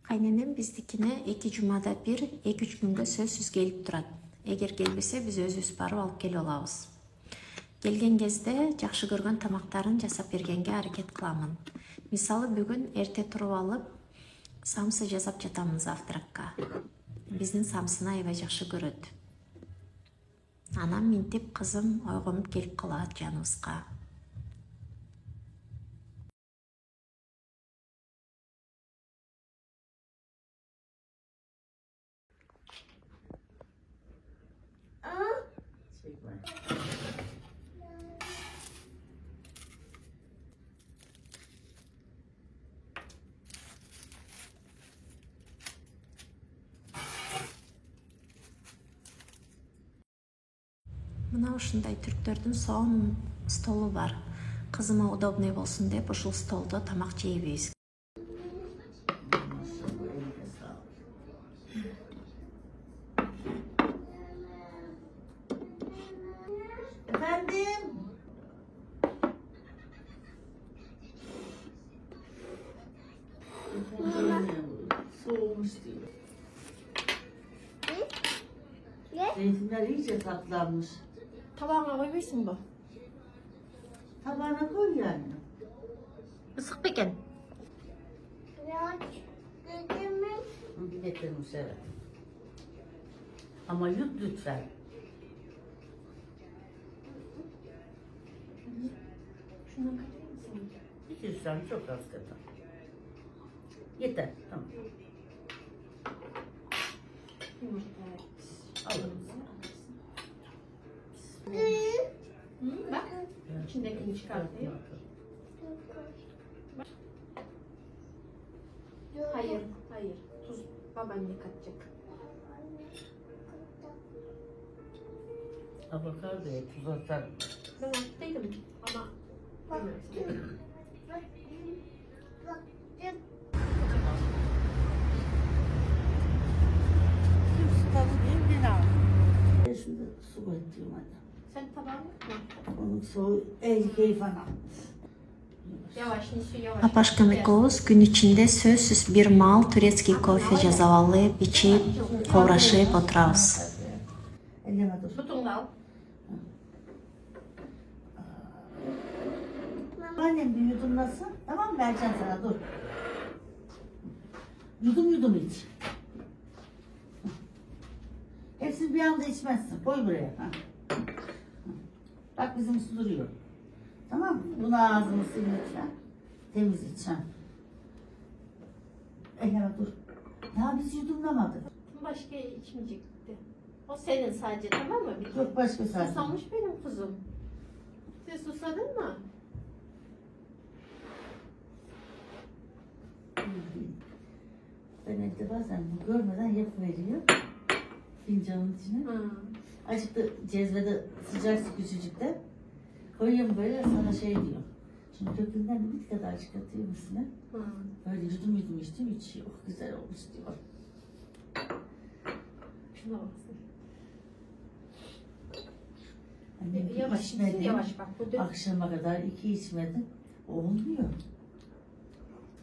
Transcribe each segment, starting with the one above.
Kaynenem bizdikine 2 jumada bir, 2-3 günde sözsüz gelip turat. Eğer gelbese biz özüz barıp alıp kele olabız. Келген кезде жакшы көргөн тамактарын жасап бергенге аракет кыламын. Мисалы бүгүн эрте туруп алып, самсы жасап жатамын завтракка. Биздин самсыны аябай жакшы көрөт. Анам минтип кызым ойгонуп келип калат жаныбызга. Мына ушундай түрктөрдүн сонун столу бар. Кызыма удобный болсун деп ушул столдо тамак жейбиз. Efendim? Soğumuş diyor. Zeytinler iyice tatlanmış. Tabağına koyabilirsin bu. Tabağına koy yani. Isık beкен. Getirmiş evet. Ama yut lütfen. Şundan katayım mısın? 200 gram çok az kadar. Yeter, tamam. Alırız. Bak, içindekini çıkartayım. Hayır, hayır. Tuz babaanne katacak. Avokadoya tuz atar. Ben attıydım ama bilmiyorum. Şimdi su koyduğum adam. Sen tabağını mı? Onun soğuğu el keyfana. Yavaş, Nisu yavaş. Апашкам экөөбүз күн ичинде сөзсүз бир маал турецкий кофе жазап алып, ичип, коурашып отурабыз. Elleme dur. Бутуңду ал. Annem bir yudumlasın. Tamam mı? Vereceğim sana dur. Yudum yudum iç. Hepsini bir anda içmezsin. Koy buraya. Ha. Bak bizim su duruyor. Tamam mı? Bunu ağzını sil lütfen. Temiz iç. Ha. Elleme dur. Daha biz yudumlamadık. Başka içmeyecekti. O senin sadece, tamam mı? Yok başka sadece. Susamış benim kuzum. Sen susadın mı? Ben evde bazen bu görmeden yapıveriyor. Fincanın içine. Hı. Azıcık da cezvede sıcak su küçücükte. Koyuyorum böyle sana şey diyor. Şimdi köpüğünden bir kadar çıkartayım üstüne. Hı. Böyle yudum yudum içtim içiyor. Oh, güzel olmuş diyor. Şuna baksın. Annem Yavaş, içmedi. yavaş bak. Bu Akşama kadar 2 içmedim. Olmuyor.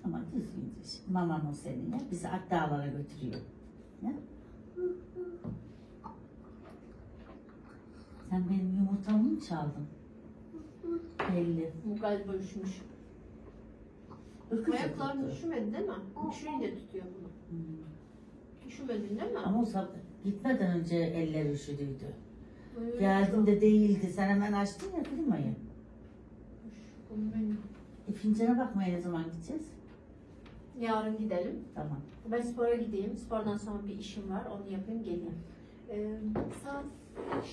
Ama düzgün iç. Maman o seninle. Bizi Akdağlara götürüyor. Ya? Sen benim yumurtamı mı çaldın? Belli. Bu galiba üşümüş. Öküz Ayaklarını tuttu. üşümedi değil mi? Üşüyünce tutuyor bunu. Üşümedin değil mi? Ama o gitmeden önce eller üşüdüydü. Evet. Geldiğinde değildi. Sen hemen açtın ya klimayı. Bunu benim. Fincana bakmaya ne zaman gideceğiz? Yarın gidelim. Tamam. Ben spora gideyim. Spordan sonra bir işim var. Onu yapayım geleyim. Saat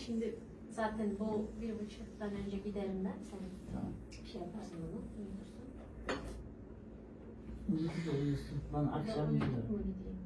şimdi zaten bu 1:30'dan önce giderim ben. Sen Tamam. bir şey yaparsın onu. Uyutursun. Uyuyorsun. Bana akşam Ben diyor. uyutup mu gideyim?